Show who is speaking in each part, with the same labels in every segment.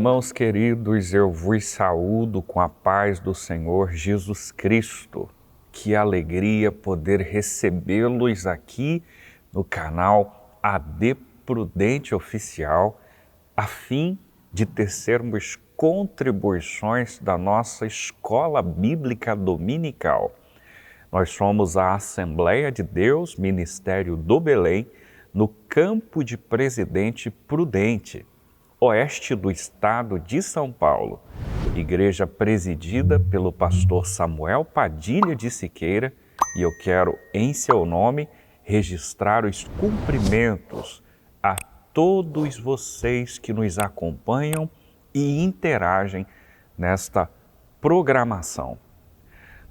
Speaker 1: Irmãos queridos, eu vos saúdo com a paz do Senhor Jesus Cristo. Que alegria poder recebê-los aqui no canal AD Prudente Oficial, a fim de tecermos contribuições da nossa Escola Bíblica Dominical. Nós somos a Assembleia de Deus, Ministério do Belém, no campo de Presidente Prudente, oeste do estado de São Paulo. Igreja presidida pelo pastor Samuel Padilha de Siqueira, e eu quero, em seu nome, registrar os cumprimentos a todos vocês que nos acompanham e interagem nesta programação.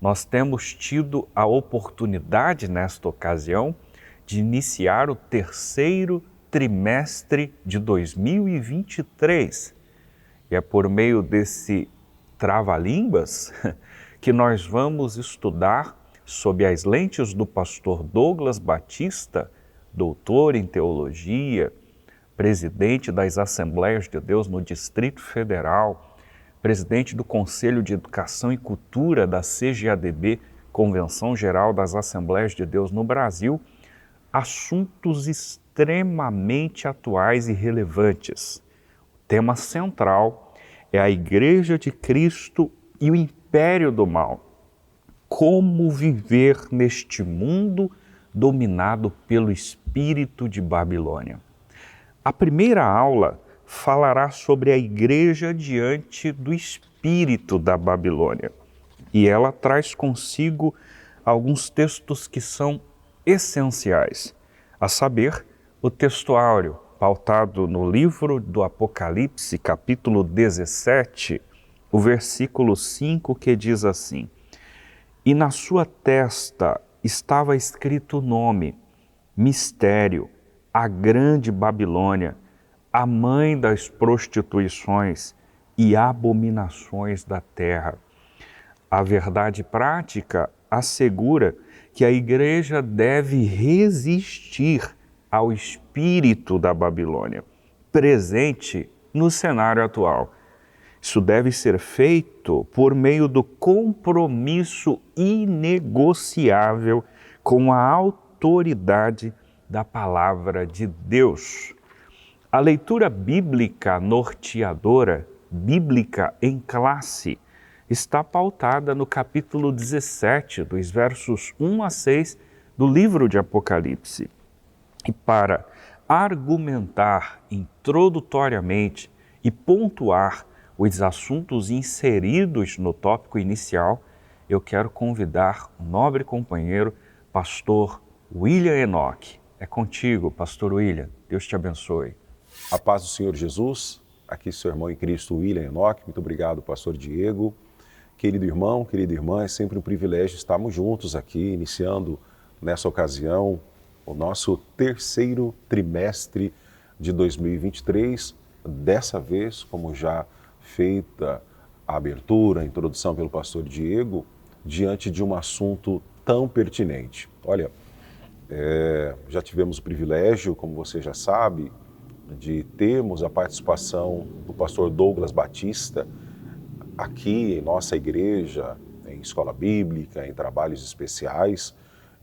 Speaker 1: Nós temos tido a oportunidade, nesta ocasião, de iniciar o terceiro trimestre de 2023. E é por meio desse trava-línguas que nós vamos estudar sob as lentes do pastor Douglas Batista, doutor em teologia, presidente das Assembleias de Deus no Distrito Federal, presidente do Conselho de Educação e Cultura da CGADB, Convenção Geral das Assembleias de Deus no Brasil, assuntos extremamente atuais e relevantes. O tema central é a Igreja de Cristo e o Império do Mal. Como viver neste mundo dominado pelo espírito de Babilônia? A primeira aula falará sobre a Igreja diante do espírito da Babilônia. E ela traz consigo alguns textos que são essenciais, a saber, o texto áureo, pautado no livro do Apocalipse, capítulo 17, o versículo 5, que diz assim: E na sua testa estava escrito o nome, Mistério, a grande Babilônia, a mãe das prostituições e abominações da terra. A verdade prática assegura que a igreja deve resistir ao espírito da Babilônia, presente no cenário atual. Isso deve ser feito por meio do compromisso inegociável com a autoridade da palavra de Deus. A leitura bíblica norteadora, bíblica em classe, está pautada no capítulo 17, dos versos 1 a 6 do livro de Apocalipse. E para argumentar introdutoriamente e pontuar os assuntos inseridos no tópico inicial, eu quero convidar o nobre companheiro, pastor William Enoch. É contigo, pastor William. Deus te abençoe.
Speaker 2: A paz do Senhor Jesus, aqui seu irmão em Cristo, William Enoch. Muito obrigado, pastor Diego. Querido irmão, querida irmã, é sempre um privilégio estarmos juntos aqui, iniciando nessa ocasião o nosso terceiro trimestre de 2023. Dessa vez, como já feita a abertura, a introdução pelo pastor Diego, diante de um assunto tão pertinente. Olha, já tivemos o privilégio, como você já sabe, de termos a participação do pastor Douglas Batista aqui em nossa igreja, em escola bíblica, em trabalhos especiais,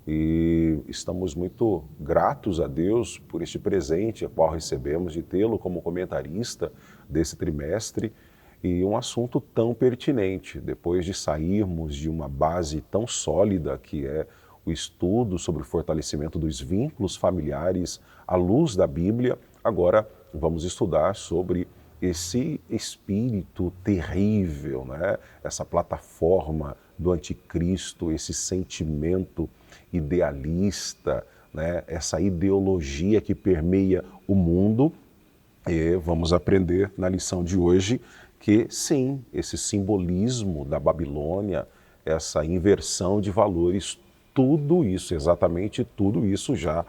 Speaker 2: e estamos muito gratos a Deus por este presente, a qual recebemos de tê-lo como comentarista desse trimestre, e um assunto tão pertinente, depois de sairmos de uma base tão sólida que é o estudo sobre o fortalecimento dos vínculos familiares à luz da Bíblia. Agora vamos estudar sobre esse espírito terrível, né? Essa plataforma do anticristo, esse sentimento idealista, né? Essa ideologia que permeia o mundo. E vamos aprender na lição de hoje que sim, esse simbolismo da Babilônia, essa inversão de valores, tudo isso, exatamente tudo isso já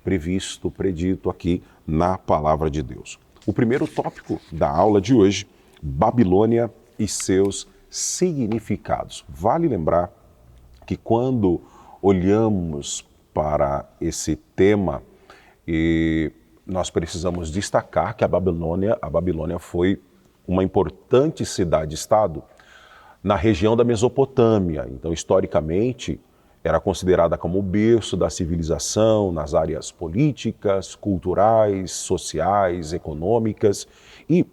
Speaker 2: previsto, predito aqui na palavra de Deus. O primeiro tópico da aula de hoje, Babilônia e seus significados. Vale lembrar que quando olhamos para esse tema, nós precisamos destacar que a Babilônia foi uma importante cidade-estado na região da Mesopotâmia. Então, historicamente, era considerada como o berço da civilização nas áreas políticas, culturais, sociais, econômicas. E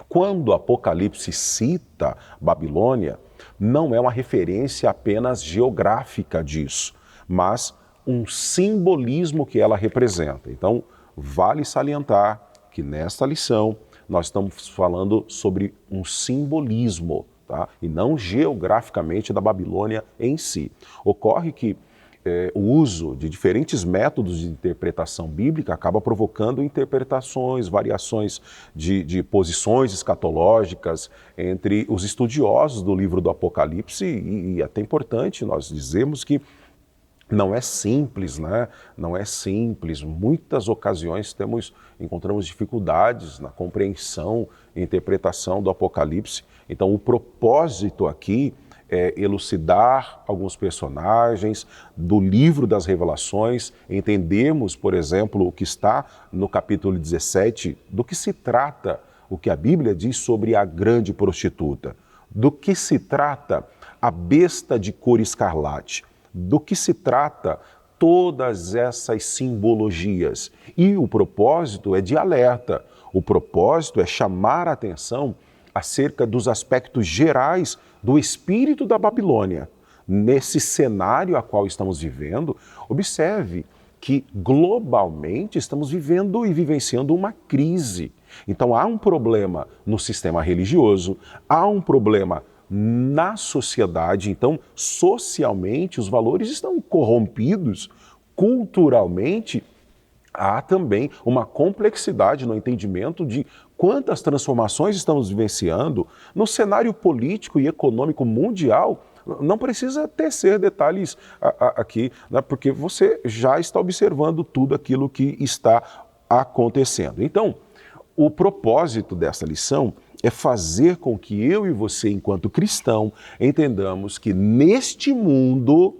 Speaker 2: quando o Apocalipse cita Babilônia, não é uma referência apenas geográfica disso, mas um simbolismo que ela representa. Então, vale salientar que nesta lição nós estamos falando sobre um simbolismo, tá? E não geograficamente da Babilônia em si. Ocorre que o uso de diferentes métodos de interpretação bíblica acaba provocando interpretações, variações de posições escatológicas entre os estudiosos do livro do Apocalipse, e é até importante nós dizermos que não é simples, né? Não é simples. Muitas ocasiões encontramos dificuldades na compreensão e interpretação do Apocalipse. Então, o propósito aqui é elucidar alguns personagens do livro das Revelações, entendermos, por exemplo, o que está no capítulo 17, do que se trata, o que a Bíblia diz sobre a grande prostituta, do que se trata a besta de cor escarlate, do que se trata todas essas simbologias. E o propósito é de alerta, o propósito é chamar a atenção acerca dos aspectos gerais do espírito da Babilônia. Nesse cenário a qual estamos vivendo, observe que globalmente estamos vivendo e vivenciando uma crise. Então há um problema no sistema religioso, há um problema na sociedade, então socialmente os valores estão corrompidos, culturalmente há também uma complexidade no entendimento de quantas transformações estamos vivenciando no cenário político e econômico mundial. Não precisa tecer detalhes aqui, né, porque você já está observando tudo aquilo que está acontecendo. Então, o propósito dessa lição é fazer com que eu e você, enquanto cristão, entendamos que este mundo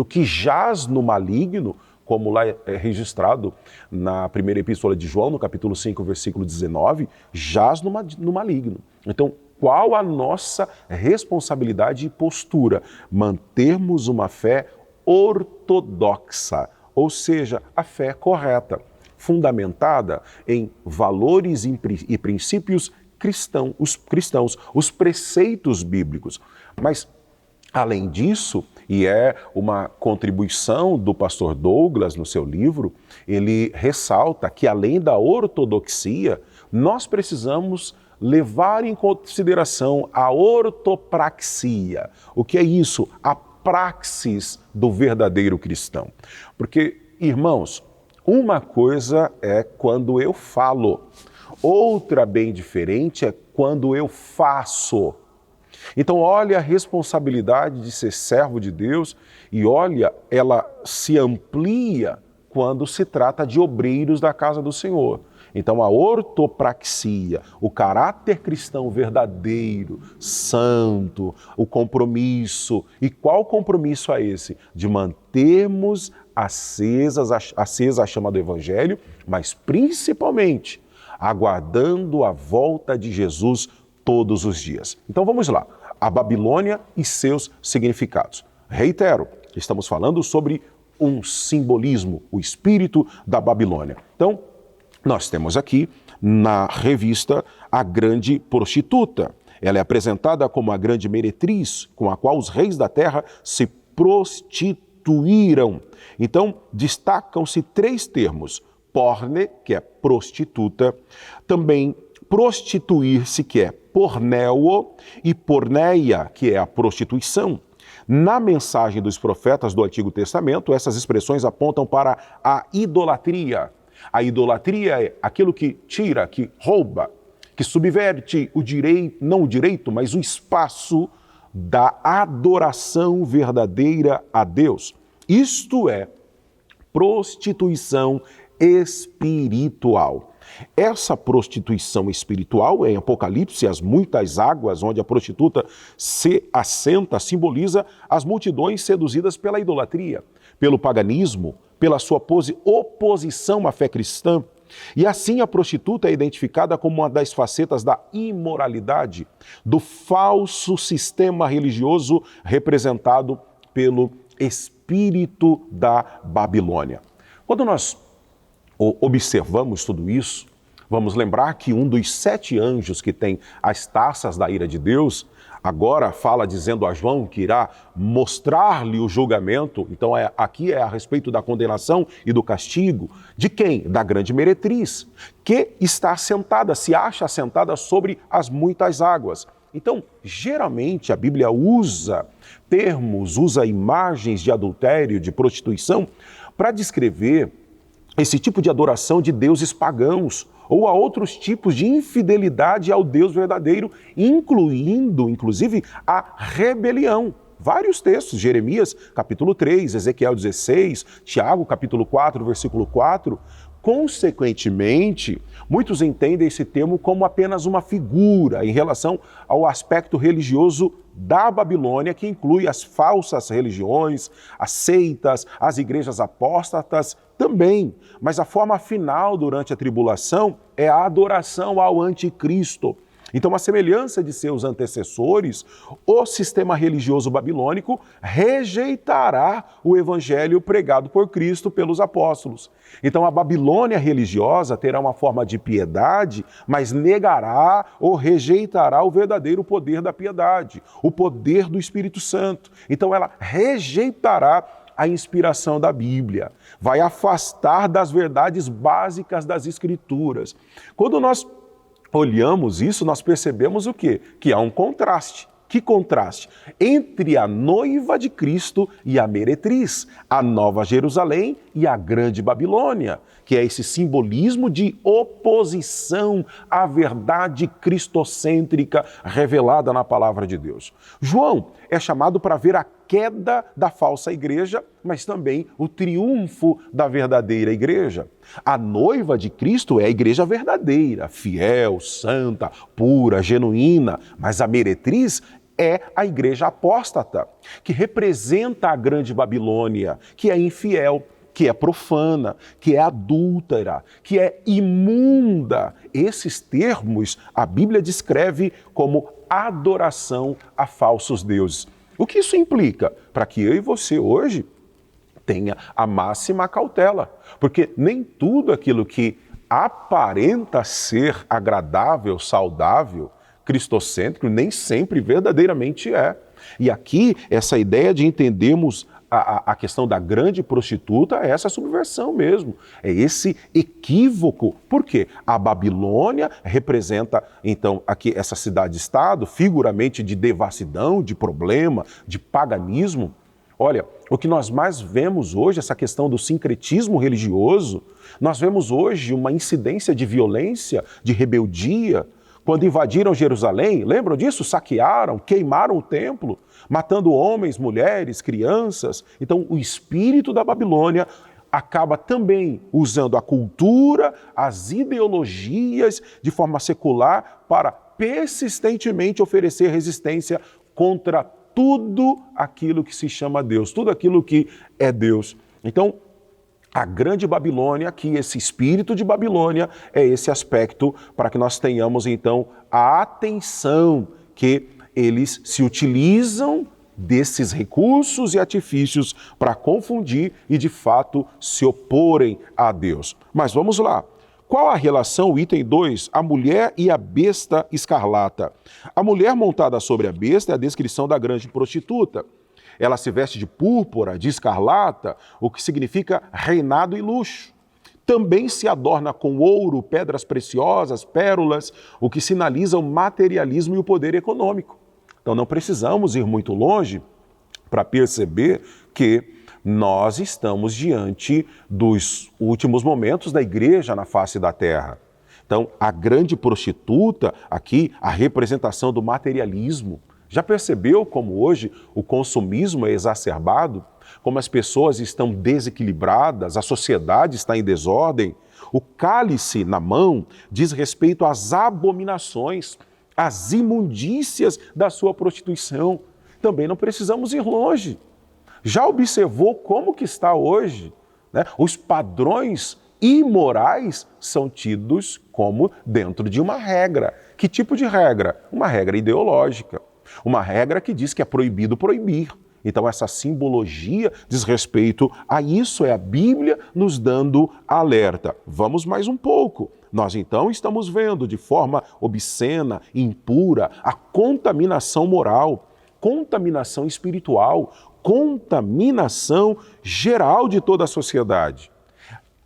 Speaker 2: que jaz no maligno, como lá é registrado na primeira epístola de João, no capítulo 5, versículo 19, jaz no maligno. Então, qual a nossa responsabilidade e postura? Mantermos uma fé ortodoxa, ou seja, a fé correta, fundamentada em valores e princípios cristãos, os preceitos bíblicos. Mas, além disso, e é uma contribuição do pastor Douglas no seu livro, ele ressalta que, além da ortodoxia, nós precisamos levar em consideração a ortopraxia. O que é isso? A praxis do verdadeiro cristão. Porque, irmãos, uma coisa é quando eu falo, outra bem diferente é quando eu faço. Então, olha a responsabilidade de ser servo de Deus e olha, ela se amplia quando se trata de obreiros da casa do Senhor. Então, a ortopraxia, o caráter cristão verdadeiro, santo, o compromisso. E qual compromisso é esse? De mantermos acesa a chama do Evangelho, mas principalmente aguardando a volta de Jesus todos os dias. Então vamos lá, a Babilônia e seus significados. Reitero, estamos falando sobre um simbolismo, o espírito da Babilônia. Então, nós temos aqui na revista a grande prostituta. Ela é apresentada como a grande meretriz com a qual os reis da terra se prostituíram. Então, destacam-se 3 termos: porne, que é prostituta, também prostituir-se, que é porneo, e porneia, que é a prostituição. Na mensagem dos profetas do Antigo Testamento, essas expressões apontam para a idolatria. A idolatria é aquilo que tira, que rouba, que subverte o direito, não o direito, mas o espaço da adoração verdadeira a Deus. Isto é prostituição espiritual. Essa prostituição espiritual, em Apocalipse, as muitas águas onde a prostituta se assenta, simboliza as multidões seduzidas pela idolatria, pelo paganismo, pela sua oposição à fé cristã. E assim a prostituta é identificada como uma das facetas da imoralidade, do falso sistema religioso representado pelo espírito da Babilônia. Quando nós observamos tudo isso, vamos lembrar que um dos 7 anjos que tem as taças da ira de Deus, agora fala dizendo a João que irá mostrar-lhe o julgamento. Então aqui é a respeito da condenação e do castigo. De quem? Da grande meretriz, que está assentada, se acha assentada sobre as muitas águas. Então, geralmente a Bíblia usa termos, usa imagens de adultério, de prostituição, para descrever esse tipo de adoração de deuses pagãos ou a outros tipos de infidelidade ao Deus verdadeiro, incluindo, inclusive, a rebelião. Vários textos, Jeremias, capítulo 3, Ezequiel 16, Tiago, capítulo 4, versículo 4. Consequentemente, muitos entendem esse termo como apenas uma figura em relação ao aspecto religioso da Babilônia, que inclui as falsas religiões, as seitas, as igrejas apóstatas também. Mas a forma final durante a tribulação é a adoração ao anticristo. Então, a semelhança de seus antecessores, o sistema religioso babilônico rejeitará o evangelho pregado por Cristo pelos apóstolos. Então, a Babilônia religiosa terá uma forma de piedade, mas negará ou rejeitará o verdadeiro poder da piedade, o poder do Espírito Santo. Então, ela rejeitará a inspiração da Bíblia, vai afastar das verdades básicas das Escrituras. Quando nós olhamos isso, nós percebemos o quê? Que há um contraste. Que contraste? Entre a noiva de Cristo e a meretriz, a Nova Jerusalém e a Grande Babilônia, que é esse simbolismo de oposição à verdade cristocêntrica revelada na palavra de Deus. João é chamado para ver a queda da falsa igreja, mas também o triunfo da verdadeira igreja. A noiva de Cristo é a igreja verdadeira, fiel, santa, pura, genuína, mas a meretriz é a igreja apóstata, que representa a grande Babilônia, que é infiel, que é profana, que é adúltera, que é imunda. Esses termos a Bíblia descreve como adoração a falsos deuses. O que isso implica? Para que eu e você hoje tenha a máxima cautela, porque nem tudo aquilo que aparenta ser agradável, saudável, cristocêntrico, nem sempre verdadeiramente é. E aqui, essa ideia de entendermos a questão da grande prostituta é essa subversão mesmo, é esse equívoco. Por quê? A Babilônia representa, então, aqui essa cidade-estado, figuramente de devassidão, de problema, de paganismo. Olha, o que nós mais vemos hoje, essa questão do sincretismo religioso, nós vemos hoje uma incidência de violência, de rebeldia. Quando invadiram Jerusalém, lembram disso? Saquearam, queimaram o templo, matando homens, mulheres, crianças. Então, o espírito da Babilônia acaba também usando a cultura, as ideologias de forma secular para persistentemente oferecer resistência contra tudo aquilo que se chama Deus, tudo aquilo que é Deus. Então, a grande Babilônia, que esse espírito de Babilônia é esse aspecto para que nós tenhamos, então, a atenção que eles se utilizam desses recursos e artifícios para confundir e, de fato, se oporem a Deus. Mas vamos lá. Qual a relação, o item 2, a mulher e a besta escarlata? A mulher montada sobre a besta é a descrição da grande prostituta. Ela se veste de púrpura, de escarlata, o que significa reinado e luxo. Também se adorna com ouro, pedras preciosas, pérolas, o que sinaliza o materialismo e o poder econômico. Então não precisamos ir muito longe para perceber que nós estamos diante dos últimos momentos da igreja na face da terra. Então, a grande prostituta, aqui, a representação do materialismo. Já percebeu como hoje o consumismo é exacerbado? Como as pessoas estão desequilibradas, a sociedade está em desordem? O cálice na mão diz respeito às abominações, às imundícias da sua prostituição. Também não precisamos ir longe. Já observou como que está hoje, né, os padrões imorais são tidos como dentro de uma regra. Que tipo de regra? Uma regra ideológica. Uma regra que diz que é proibido proibir. Então essa simbologia diz respeito a isso, é a Bíblia nos dando alerta. Vamos mais um pouco. Nós então estamos vendo de forma obscena, impura, a contaminação moral, contaminação espiritual, contaminação geral de toda a sociedade.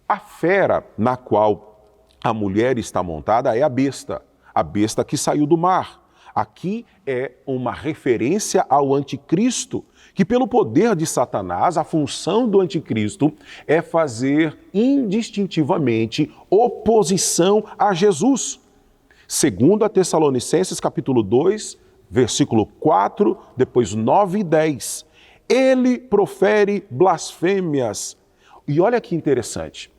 Speaker 2: A fera na qual a mulher está montada é a besta que saiu do mar. Aqui é uma referência ao anticristo, que pelo poder de Satanás, a função do anticristo é fazer indistintivamente oposição a Jesus. Segundo a Tessalonicenses capítulo 2, versículo 4, depois 9 e 10. Ele profere blasfêmias. E olha que interessante.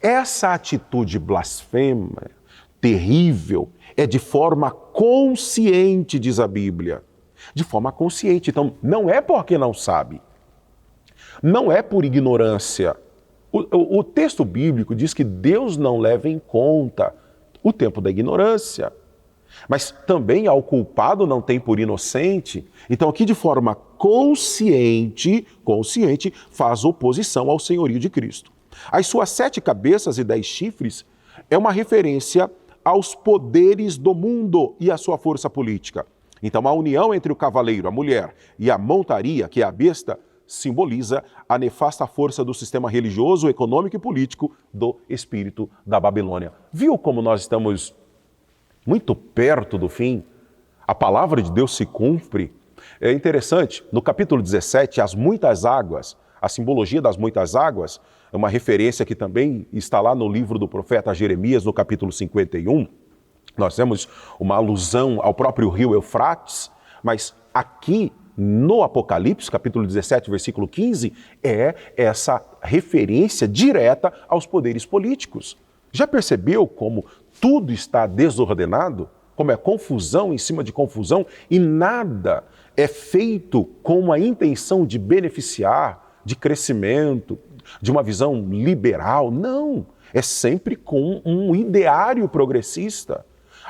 Speaker 2: Essa atitude blasfema, terrível, é de forma consciente, diz a Bíblia. De forma consciente. Então, não é porque não sabe. Não é por ignorância. O texto bíblico diz que Deus não leva em conta o tempo da ignorância. Mas também ao culpado não tem por inocente. Então, aqui de forma consciente, faz oposição ao senhorio de Cristo. As suas 7 cabeças e 10 chifres é uma referência aos poderes do mundo e à sua força política. Então, a união entre o cavaleiro, a mulher e a montaria, que é a besta, simboliza a nefasta força do sistema religioso, econômico e político do espírito da Babilônia. Viu como nós estamos muito perto do fim? A palavra de Deus se cumpre. É interessante, no capítulo 17, as muitas águas, a simbologia das muitas águas, é uma referência que também está lá no livro do profeta Jeremias, no capítulo 51. Nós temos uma alusão ao próprio rio Eufrates, mas aqui no Apocalipse, capítulo 17, versículo 15, é essa referência direta aos poderes políticos. Já percebeu como tudo está desordenado? Como é confusão em cima de confusão e nada é feito com a intenção de beneficiar, de crescimento, de uma visão liberal? Não, é sempre com um ideário progressista.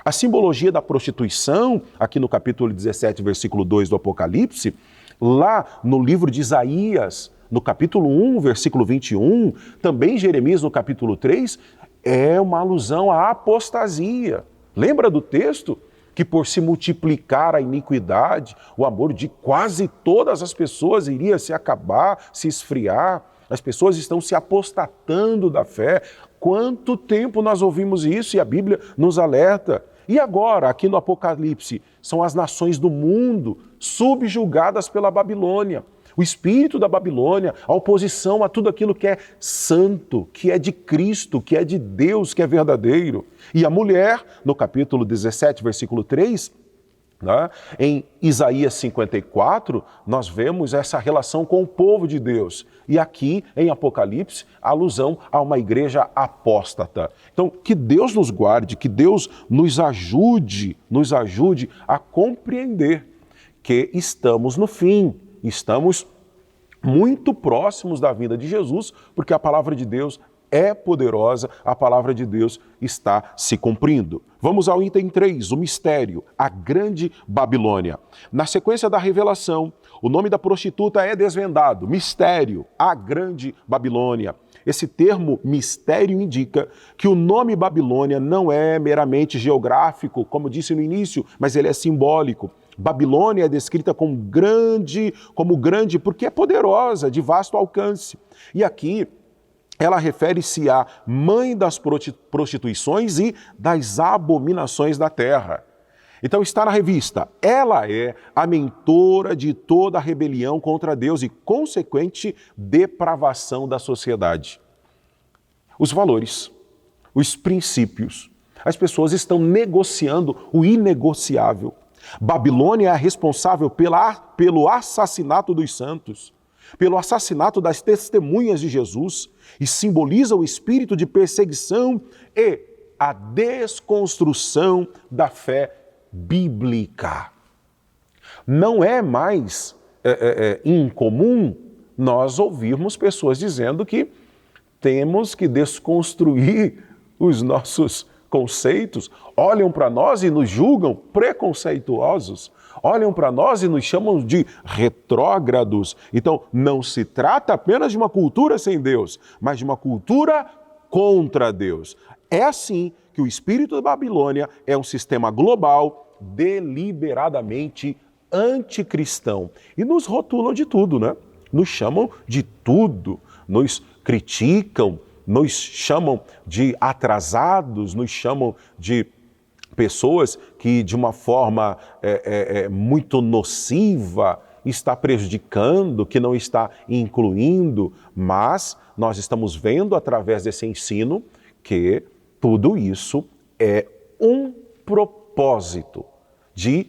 Speaker 2: A simbologia da prostituição, aqui no capítulo 17, versículo 2 do Apocalipse, lá no livro de Isaías, no capítulo 1, versículo 21, também Jeremias no capítulo 3, é uma alusão à apostasia. Lembra do texto? Que por se multiplicar a iniquidade, o amor de quase todas as pessoas iria se acabar, se esfriar. As pessoas estão se apostatando da fé. Quanto tempo nós ouvimos isso e a Bíblia nos alerta? E agora, aqui no Apocalipse, são as nações do mundo subjugadas pela Babilônia. O espírito da Babilônia, a oposição a tudo aquilo que é santo, que é de Cristo, que é de Deus, que é verdadeiro. E a mulher, no capítulo 17, versículo 3, né, em Isaías 54, nós vemos essa relação com o povo de Deus. E aqui, em Apocalipse, a alusão a uma igreja apóstata. Então, que Deus nos guarde, que Deus nos ajude a compreender que estamos no fim. Estamos muito próximos da vinda de Jesus, porque a palavra de Deus é poderosa, a palavra de Deus está se cumprindo. Vamos ao item 3, o mistério, a grande Babilônia. Na sequência da revelação, o nome da prostituta é desvendado, mistério, a grande Babilônia. Esse termo mistério indica que o nome Babilônia não é meramente geográfico, como disse no início, mas ele é simbólico. Babilônia é descrita como grande, porque é poderosa, de vasto alcance. E aqui ela refere-se à mãe das prostituições e das abominações da terra. Então está na revista, ela é a mentora de toda a rebelião contra Deus e consequente depravação da sociedade. Os valores, os princípios, as pessoas estão negociando o inegociável. Babilônia é a responsável pelo assassinato dos santos, pelo assassinato das testemunhas de Jesus e simboliza o espírito de perseguição e a desconstrução da fé bíblica. Não é mais incomum nós ouvirmos pessoas dizendo que temos que desconstruir os nossos conceitos. Olham para nós e nos julgam preconceituosos. Olham para nós e nos chamam de retrógrados. Então, não se trata apenas de uma cultura sem Deus, mas de uma cultura contra Deus. É assim que o espírito da Babilônia é um sistema global, deliberadamente anticristão. E nos rotulam de tudo, né? Nos chamam de tudo, nos criticam, nos chamam de atrasados, nos chamam de pessoas que de uma forma muito nociva está prejudicando, que não está incluindo, mas nós estamos vendo através desse ensino que tudo isso é um propósito de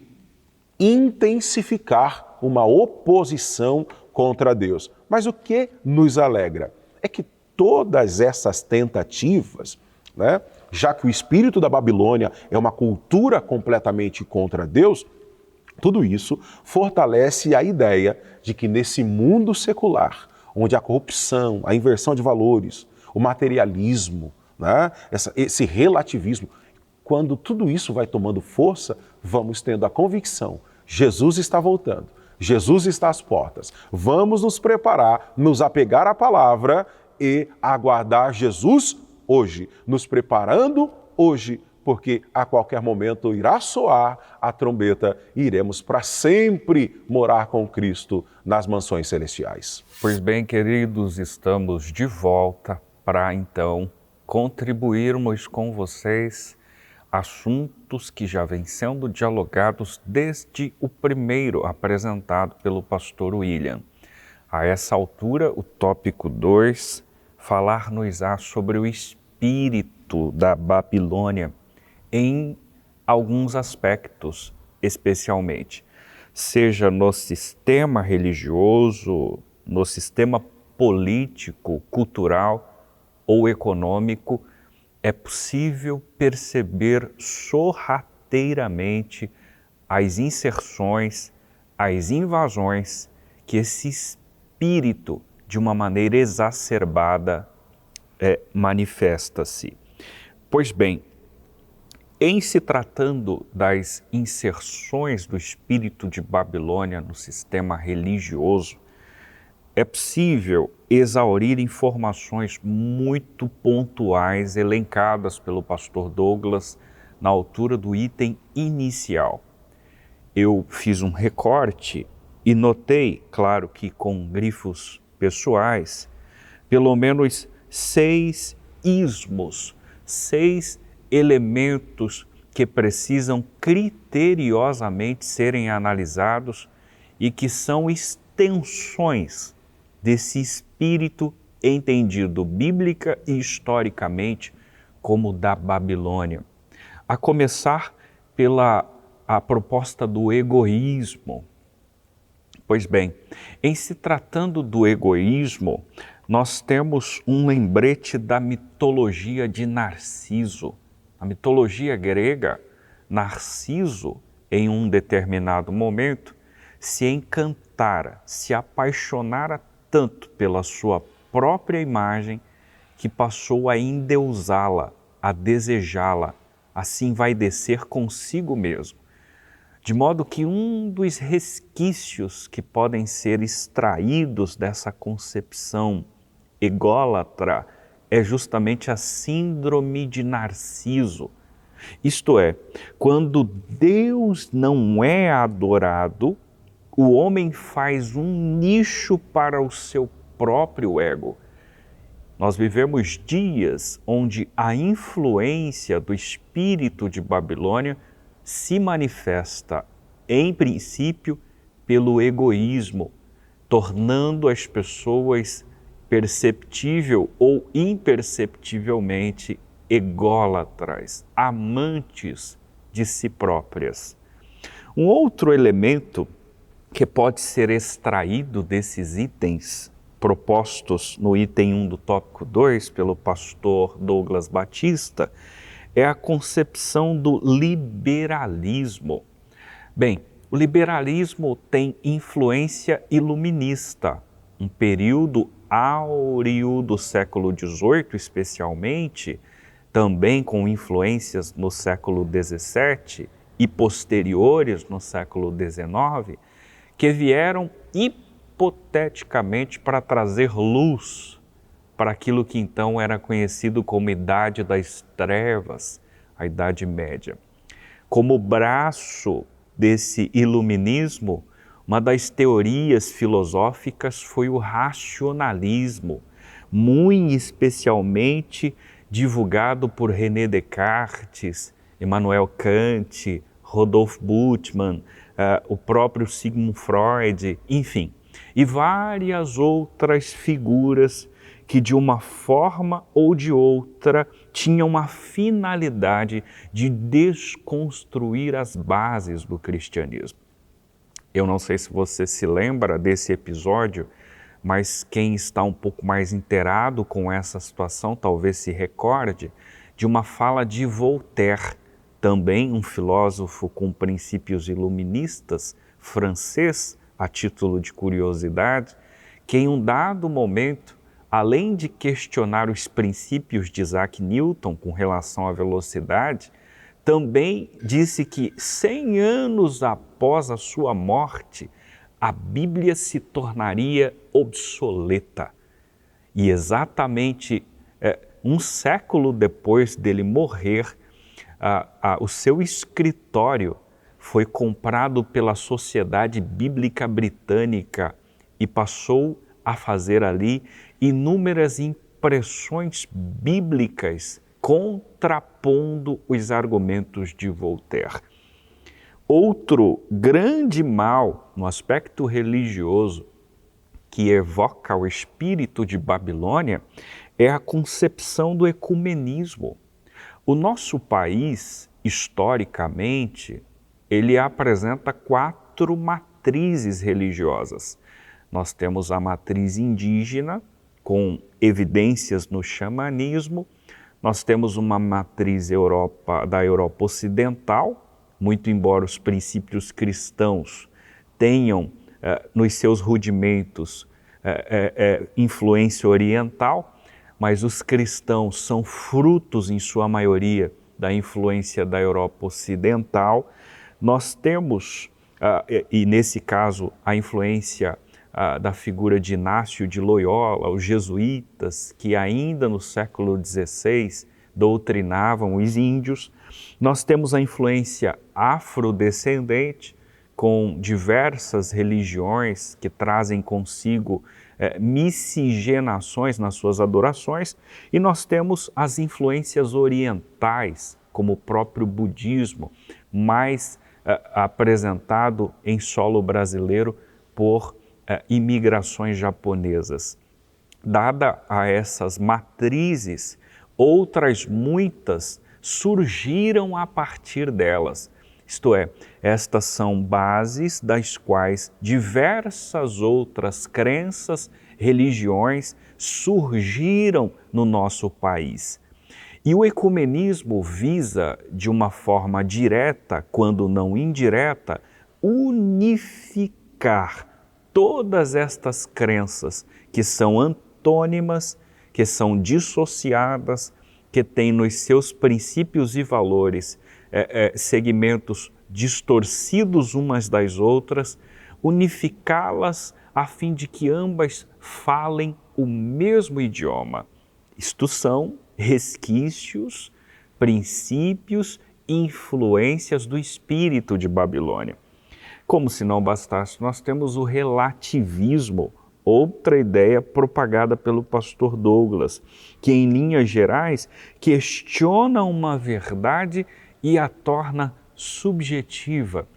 Speaker 2: intensificar uma oposição contra Deus. Mas o que nos alegra é que todas essas tentativas, né, já que o espírito da Babilônia é uma cultura completamente contra Deus, tudo isso fortalece a ideia de que nesse mundo secular, onde a corrupção, a inversão de valores, o materialismo, né, esse relativismo, quando tudo isso vai tomando força, vamos tendo a convicção: Jesus está voltando, Jesus está às portas. Vamos nos preparar, nos apegar à palavra e aguardar Jesus hoje, nos preparando hoje, porque a qualquer momento irá soar a trombeta e iremos para sempre morar com Cristo nas mansões celestiais.
Speaker 1: Pois bem, queridos, estamos de volta para então contribuirmos com vocês assuntos que já vêm sendo dialogados desde o primeiro apresentado pelo pastor William. A essa altura, o tópico 2, falar-nos-á sobre o espírito da Babilônia em alguns aspectos, especialmente, seja no sistema religioso, no sistema político, cultural ou econômico, é possível perceber sorrateiramente as inserções, as invasões que esse espírito, de uma maneira exacerbada, manifesta-se. Pois bem, em se tratando das inserções do espírito de Babilônia no sistema religioso, é possível exaurir informações muito pontuais elencadas pelo pastor Douglas na altura do item inicial. Eu fiz um recorte e notei, claro que com grifos pessoais, pelo menos 6 ismos, 6 elementos que precisam criteriosamente serem analisados e que são extensões desse espírito entendido bíblica e historicamente como da Babilônia. A começar pela proposta do egoísmo. Pois bem, em se tratando do egoísmo, nós temos um lembrete da mitologia de Narciso. Na mitologia grega, Narciso, em um determinado momento, se encantara, se apaixonara tanto pela sua própria imagem que passou a endeusá-la, a desejá-la, assim vai descer consigo mesmo. De modo que um dos resquícios que podem ser extraídos dessa concepção ególatra é justamente a síndrome de Narciso. Isto é, quando Deus não é adorado, o homem faz um nicho para o seu próprio ego. Nós vivemos dias onde a influência do espírito de Babilônia se manifesta, em princípio, pelo egoísmo, tornando as pessoas perceptível ou imperceptivelmente ególatras, amantes de si próprias. Um outro elemento que pode ser extraído desses itens propostos no item 1 do tópico 2 pelo pastor Douglas Batista é a concepção do liberalismo. Bem, o liberalismo tem influência iluminista, um período áureo do século XVIII, especialmente, também com influências no século XVII e posteriores no século XIX, que vieram hipoteticamente para trazer luz para aquilo que então era conhecido como Idade das Trevas, a Idade Média. Como braço desse iluminismo, uma das teorias filosóficas foi o racionalismo, muito especialmente divulgado por René Descartes, Immanuel Kant, Rodolphe Bultmann, o próprio Sigmund Freud, enfim, e várias outras figuras que de uma forma ou de outra tinham uma finalidade de desconstruir as bases do cristianismo. Eu não sei se você se lembra desse episódio, mas quem está um pouco mais inteirado com essa situação talvez se recorde de uma fala de Voltaire, também um filósofo com princípios iluministas, francês, a título de curiosidade, que em um dado momento, além de questionar os princípios de Isaac Newton com relação à velocidade, também disse que 100 anos após a sua morte, a Bíblia se tornaria obsoleta. E exatamente um século depois dele morrer, o seu escritório foi comprado pela Sociedade Bíblica Britânica e passou a fazer ali inúmeras impressões bíblicas contrapondo os argumentos de Voltaire. Outro grande mal no aspecto religioso que evoca o espírito de Babilônia é a concepção do ecumenismo. O nosso país, historicamente, ele apresenta 4 matrizes religiosas. Nós temos a matriz indígena, com evidências no xamanismo. Nós temos uma matriz da Europa Ocidental, muito embora os princípios cristãos tenham nos seus rudimentos influência oriental, mas os cristãos são frutos, em sua maioria, da influência da Europa Ocidental. Nós temos, e nesse caso, a influência da figura de Inácio de Loyola, os jesuítas, que ainda no século XVI doutrinavam os índios. Nós temos a influência afrodescendente, com diversas religiões que trazem consigo miscigenações nas suas adorações, e nós temos as influências orientais, como o próprio budismo, mais apresentado em solo brasileiro por imigrações japonesas. Dada a essas matrizes, outras muitas surgiram a partir delas. Isto é, estas são bases das quais diversas outras crenças, religiões surgiram no nosso país. E o ecumenismo visa, de uma forma direta, quando não indireta, unificar todas estas crenças que são antônimas, que são dissociadas, que têm nos seus princípios e valores segmentos distorcidos umas das outras, unificá-las a fim de que ambas falem o mesmo idioma. Isto são resquícios, princípios, influências do espírito de Babilônia. Como se não bastasse, nós temos o relativismo, outra ideia propagada pelo pastor Douglas, que em linhas gerais questiona uma verdade e a torna subjetiva.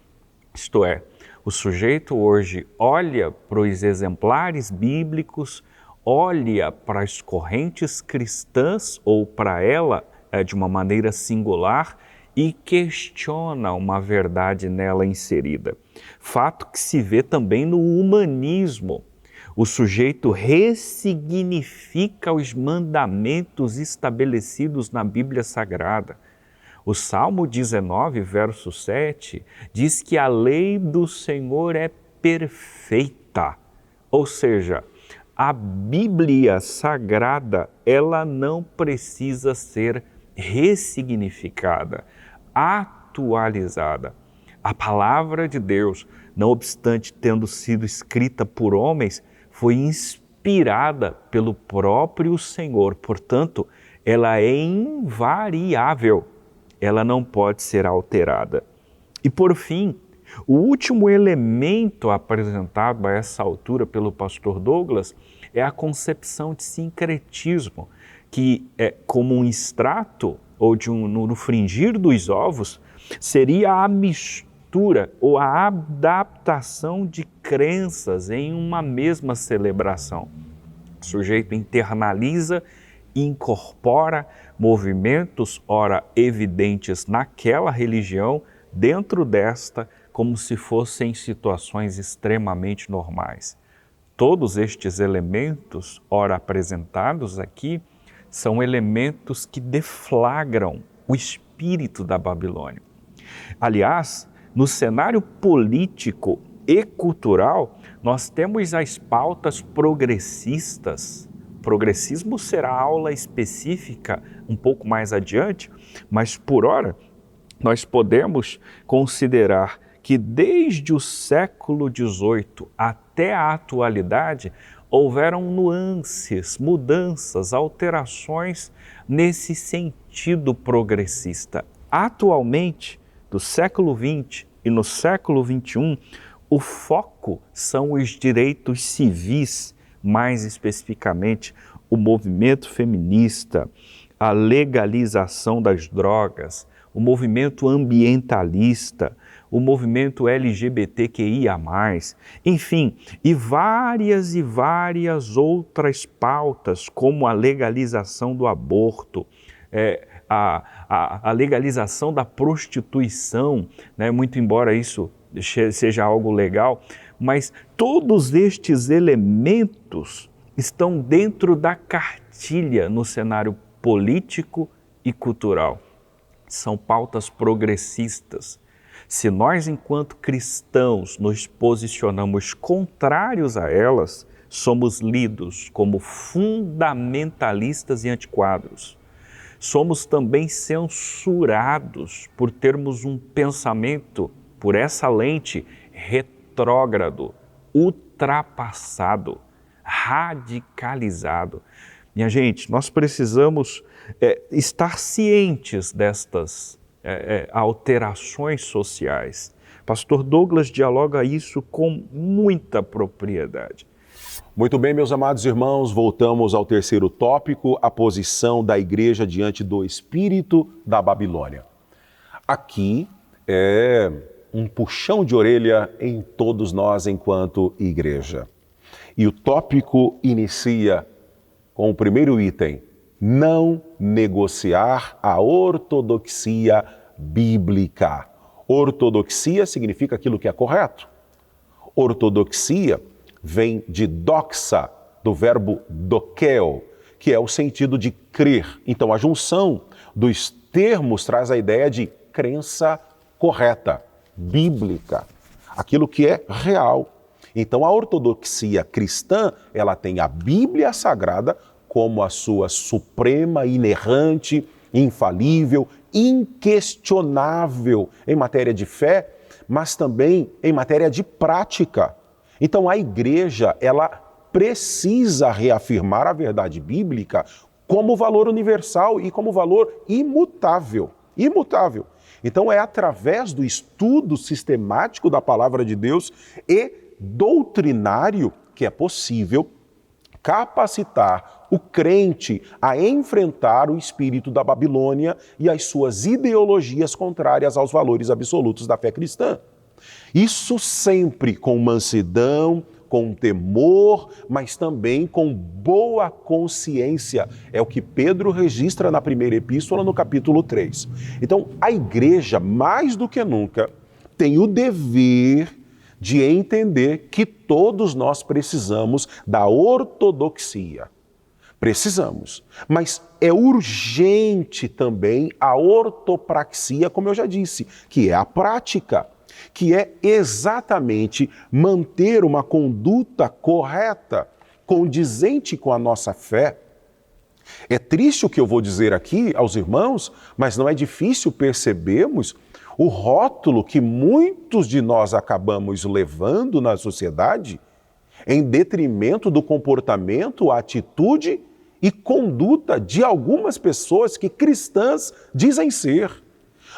Speaker 1: Isto é, o sujeito hoje olha para os exemplares bíblicos, olha para as correntes cristãs ou para ela de uma maneira singular e questiona uma verdade nela inserida. Fato que se vê também no humanismo. O sujeito ressignifica os mandamentos estabelecidos na Bíblia Sagrada. O Salmo 19, verso 7, diz que a lei do Senhor é perfeita. Ou seja, a Bíblia Sagrada, ela não precisa ser ressignificada, atualizada. A palavra de Deus, não obstante tendo sido escrita por homens, foi inspirada pelo próprio Senhor. Portanto, ela é invariável, ela não pode ser alterada. E por fim, o último elemento apresentado a essa altura pelo pastor Douglas é a concepção de sincretismo, que é como um extrato ou no fringir dos ovos, seria a mistura ou a adaptação de crenças em uma mesma celebração. O sujeito internaliza e incorpora movimentos, ora evidentes naquela religião, dentro desta, como se fossem situações extremamente normais. Todos estes elementos, ora apresentados aqui, são elementos que deflagram o espírito da Babilônia. Aliás, no cenário político e cultural, nós temos as pautas progressistas. Progressismo será aula específica um pouco mais adiante, mas por ora nós podemos considerar que desde o século XVIII até a atualidade houveram nuances, mudanças, alterações nesse sentido progressista. Atualmente, do século XX e no século XXI, o foco são os direitos civis, mais especificamente o movimento feminista, a legalização das drogas, o movimento ambientalista, o movimento LGBTQIA+, enfim, e várias outras pautas, como a legalização do aborto, a legalização da prostituição, né? Muito embora isso seja algo legal, mas todos estes elementos estão dentro da cartilha no cenário político e cultural. São pautas progressistas. Se nós, enquanto cristãos, nos posicionamos contrários a elas, somos lidos como fundamentalistas e antiquados. Somos também censurados por termos um pensamento, por essa lente, retrógrado, ultrapassado, radicalizado. Minha gente, nós precisamos estar cientes destas alterações sociais. Pastor Douglas dialoga isso com muita propriedade.
Speaker 2: Muito bem, meus amados irmãos, voltamos ao terceiro tópico, a posição da igreja diante do espírito da Babilônia. Aqui é um puxão de orelha em todos nós enquanto igreja. E o tópico inicia com o primeiro item: não negociar a ortodoxia bíblica. Ortodoxia significa aquilo que é correto. Ortodoxia vem de doxa, do verbo dokeo, que é o sentido de crer. Então, a junção dos termos traz a ideia de crença correta, bíblica, aquilo que é real. Então, a ortodoxia cristã, ela tem a Bíblia Sagrada como a sua suprema, inerrante, infalível, inquestionável em matéria de fé, mas também em matéria de prática. Então, a igreja, ela precisa reafirmar a verdade bíblica como valor universal e como valor imutável. Imutável. Então, é através do estudo sistemático da palavra de Deus e doutrinário que é possível capacitar o crente a enfrentar o espírito da Babilônia e as suas ideologias contrárias aos valores absolutos da fé cristã. Isso sempre com mansidão, com temor, mas também com boa consciência. É o que Pedro registra na primeira epístola, no capítulo 3. Então, a igreja, mais do que nunca, tem o dever de entender que todos nós precisamos da ortodoxia. Precisamos. Mas é urgente também a ortopraxia, como eu já disse, que é a prática, que é exatamente manter uma conduta correta condizente com a nossa fé. É triste o que eu vou dizer aqui aos irmãos, mas não é difícil percebermos o rótulo que muitos de nós acabamos levando na sociedade em detrimento do comportamento, atitude e conduta de algumas pessoas que cristãs dizem ser.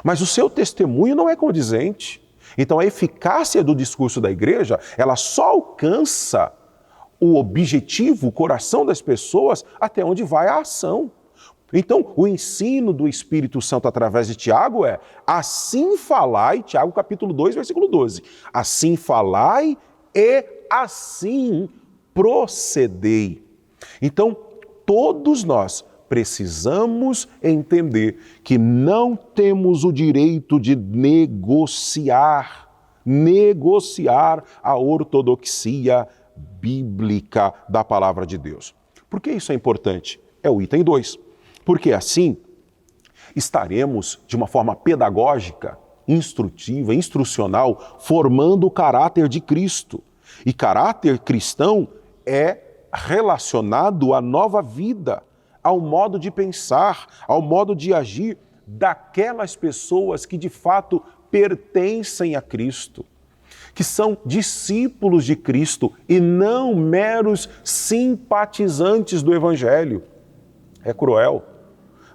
Speaker 2: Mas o seu testemunho não é condizente. Então a eficácia do discurso da igreja, ela só alcança o objetivo, o coração das pessoas, até onde vai a ação. Então, o ensino do Espírito Santo através de Tiago é: assim falai, Tiago capítulo 2, versículo 12, assim falai e assim procedei. Então, todos nós precisamos entender que não temos o direito de negociar a ortodoxia bíblica da palavra de Deus. Por que isso é importante? É o item 2. Porque assim estaremos de uma forma pedagógica, instrutiva, instrucional, formando o caráter de Cristo. E caráter cristão é relacionado à nova vida, ao modo de pensar, ao modo de agir daquelas pessoas que de fato pertencem a Cristo, que são discípulos de Cristo e não meros simpatizantes do Evangelho. É cruel,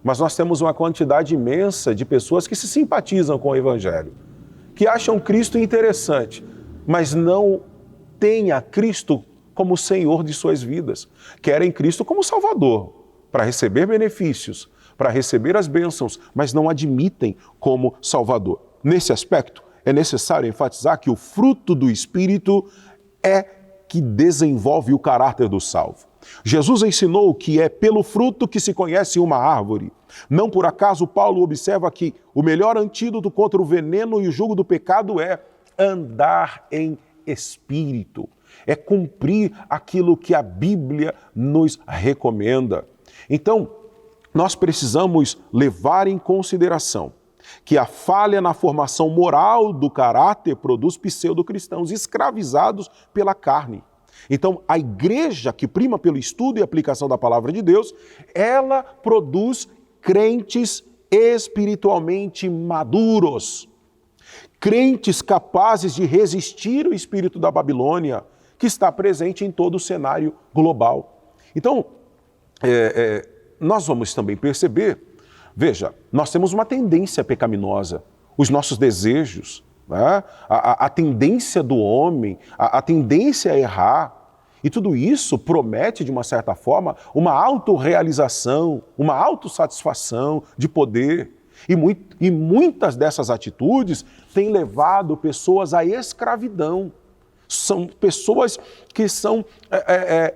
Speaker 2: mas nós temos uma quantidade imensa de pessoas que se simpatizam com o Evangelho, que acham Cristo interessante, mas não têm a Cristo como Senhor de suas vidas. Querem Cristo como Salvador, para receber benefícios, para receber as bênçãos, mas não admitem como Salvador. Nesse aspecto, é necessário enfatizar que o fruto do Espírito é que desenvolve o caráter do salvo. Jesus ensinou que é pelo fruto que se conhece uma árvore. Não por acaso Paulo observa que o melhor antídoto contra o veneno e o jugo do pecado é andar em espírito, é cumprir aquilo que a Bíblia nos recomenda. Então, nós precisamos levar em consideração que a falha na formação moral do caráter produz pseudo-cristãos escravizados pela carne. Então, a igreja que prima pelo estudo e aplicação da palavra de Deus, ela produz crentes espiritualmente maduros, crentes capazes de resistir ao espírito da Babilônia, que está presente em todo o cenário global. Então, nós vamos também perceber, veja, nós temos uma tendência pecaminosa, os nossos desejos, né? a tendência do homem, a tendência a errar, e tudo isso promete, de uma certa forma, uma autorrealização, uma autossatisfação de poder. E muitas dessas atitudes têm levado pessoas à escravidão. São pessoas que são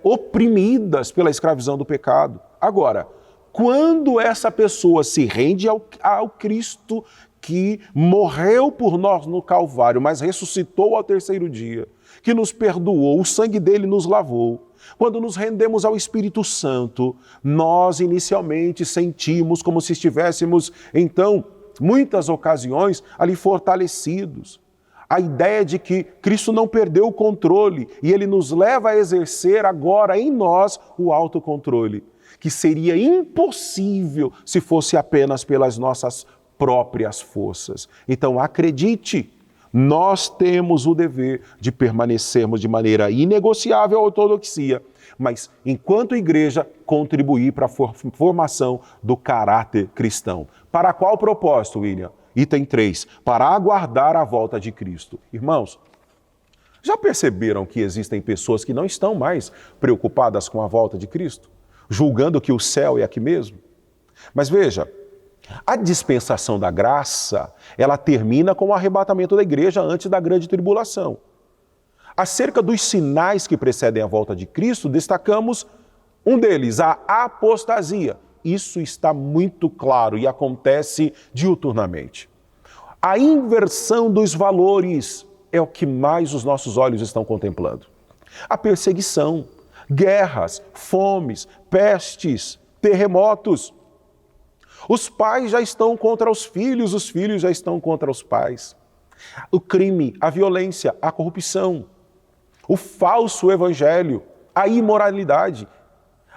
Speaker 2: oprimidas pela escravidão do pecado. Agora, quando essa pessoa se rende ao Cristo que morreu por nós no Calvário, mas ressuscitou ao terceiro dia, que nos perdoou, o sangue dele nos lavou. Quando nos rendemos ao Espírito Santo, nós inicialmente sentimos como se estivéssemos, então, muitas ocasiões ali fortalecidos. A ideia de que Cristo não perdeu o controle e Ele nos leva a exercer agora em nós o autocontrole, que seria impossível se fosse apenas pelas nossas próprias forças. Então, acredite, nós temos o dever de permanecermos de maneira inegociável à ortodoxia, mas, enquanto igreja, contribuir para a formação do caráter cristão. Para qual propósito, William? Item 3, para aguardar a volta de Cristo. Irmãos, já perceberam que existem pessoas que não estão mais preocupadas com a volta de Cristo? Julgando que o céu é aqui mesmo? Mas veja, a dispensação da graça, ela termina com o arrebatamento da igreja antes da grande tribulação. Acerca dos sinais que precedem a volta de Cristo, destacamos um deles, a apostasia. Isso está muito claro e acontece diuturnamente. A inversão dos valores é o que mais os nossos olhos estão contemplando. A perseguição, guerras, fomes, pestes, terremotos. Os pais já estão contra os filhos já estão contra os pais. O crime, a violência, a corrupção, o falso evangelho, a imoralidade,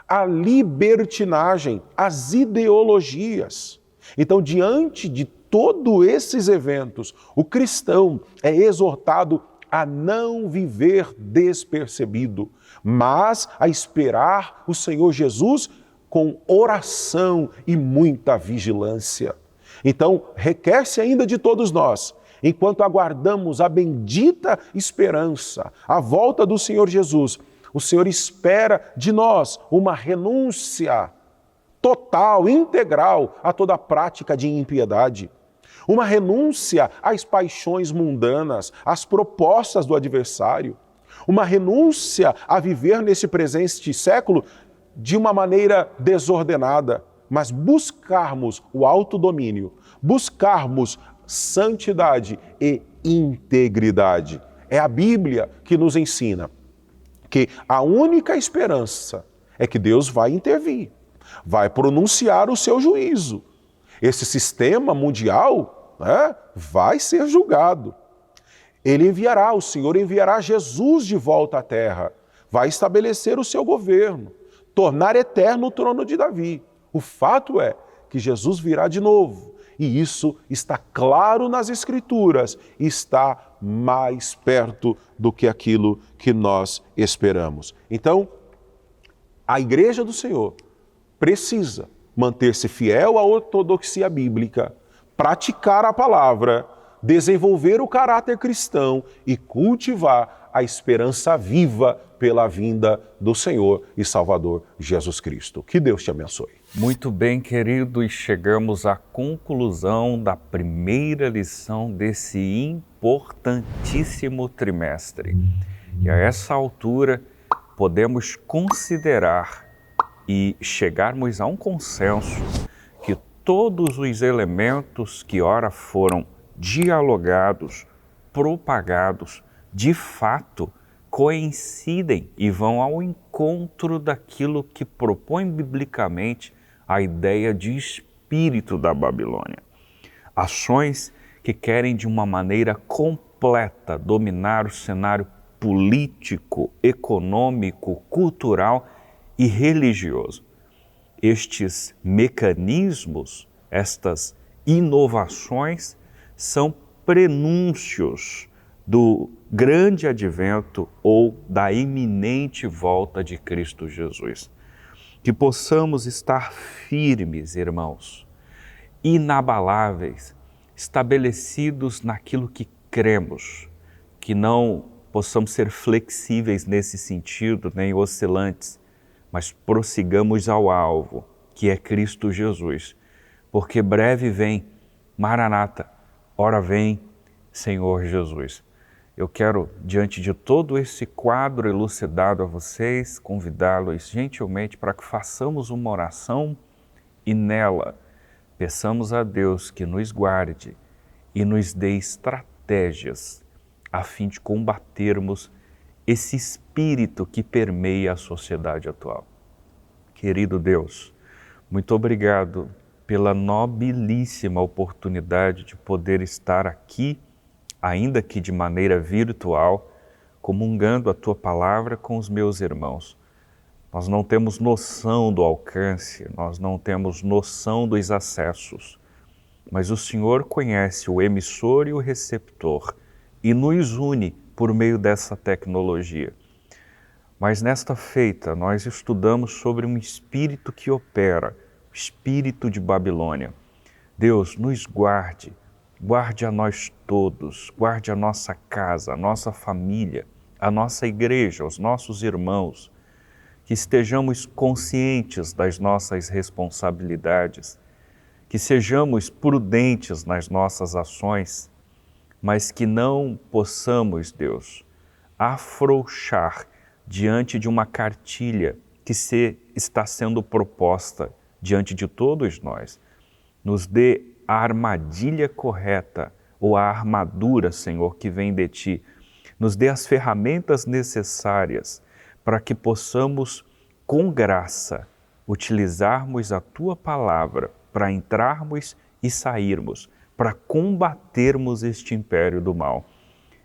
Speaker 2: a libertinagem, as ideologias. Então, diante de todos esses eventos, o cristão é exortado a não viver despercebido, mas a esperar o Senhor Jesus com oração e muita vigilância. Então, requer-se ainda de todos nós, enquanto aguardamos a bendita esperança, a volta do Senhor Jesus, o Senhor espera de nós uma renúncia total, integral a toda prática de impiedade. Uma renúncia às paixões mundanas, às propostas do adversário. Uma renúncia a viver nesse presente século de uma maneira desordenada, mas buscarmos o autodomínio, buscarmos santidade e integridade. É a Bíblia que nos ensina que a única esperança é que Deus vai intervir, vai pronunciar o seu juízo. Esse sistema mundial, né, vai ser julgado. O Senhor enviará Jesus de volta à terra, vai estabelecer o seu governo, tornar eterno o trono de Davi. O fato é que Jesus virá de novo, e isso está claro nas Escrituras, está mais perto do que aquilo que nós esperamos. Então, a Igreja do Senhor precisa manter-se fiel à ortodoxia bíblica, praticar a palavra, desenvolver o caráter cristão e cultivar a esperança viva pela vinda do Senhor e Salvador Jesus Cristo. Que Deus te abençoe.
Speaker 1: Muito bem, querido, e chegamos à conclusão da primeira lição desse importantíssimo trimestre. E a essa altura podemos considerar e chegarmos a um consenso que todos os elementos que ora foram dialogados, propagados, de fato coincidem e vão ao encontro daquilo que propõe biblicamente a ideia de espírito da Babilônia. Ações que querem de uma maneira completa dominar o cenário político, econômico, cultural e religioso. Estes mecanismos, estas inovações, são prenúncios do grande advento ou da iminente volta de Cristo Jesus. Que possamos estar firmes, irmãos, inabaláveis, estabelecidos naquilo que cremos, que não possamos ser flexíveis nesse sentido, nem oscilantes, mas prossigamos ao alvo, que é Cristo Jesus, porque breve vem, Maranata, ora vem, Senhor Jesus. Eu quero, diante de todo esse quadro elucidado a vocês, convidá-los gentilmente para que façamos uma oração e nela peçamos a Deus que nos guarde e nos dê estratégias a fim de combatermos esse espírito que permeia a sociedade atual. Querido Deus, muito obrigado pela nobilíssima oportunidade de poder estar aqui, ainda que de maneira virtual, comungando a Tua Palavra com os meus irmãos. Nós não temos noção do alcance, nós não temos noção dos acessos, mas o Senhor conhece o emissor e o receptor e nos une por meio dessa tecnologia. Mas nesta feita nós estudamos sobre um espírito que opera, o espírito de Babilônia. Deus, nos guarde, guarde a nós todos, guarde a nossa casa, a nossa família, a nossa igreja, os nossos irmãos, que estejamos conscientes das nossas responsabilidades, que sejamos prudentes nas nossas ações, mas que não possamos, Deus, afrouxar diante de uma cartilha que está sendo proposta diante de todos nós. Nos dê a armadilha correta ou a armadura, Senhor, que vem de Ti. Nos dê as ferramentas necessárias para que possamos, com graça, utilizarmos a Tua Palavra para entrarmos e sairmos, para combatermos este império do mal.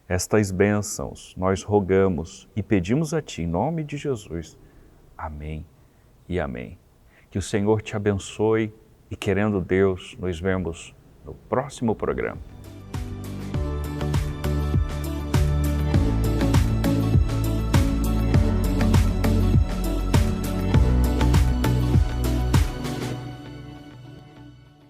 Speaker 1: Estas bênçãos nós rogamos e pedimos a Ti, em nome de Jesus. Amém e amém. Que o Senhor te abençoe e, querendo Deus, nos vemos no próximo programa.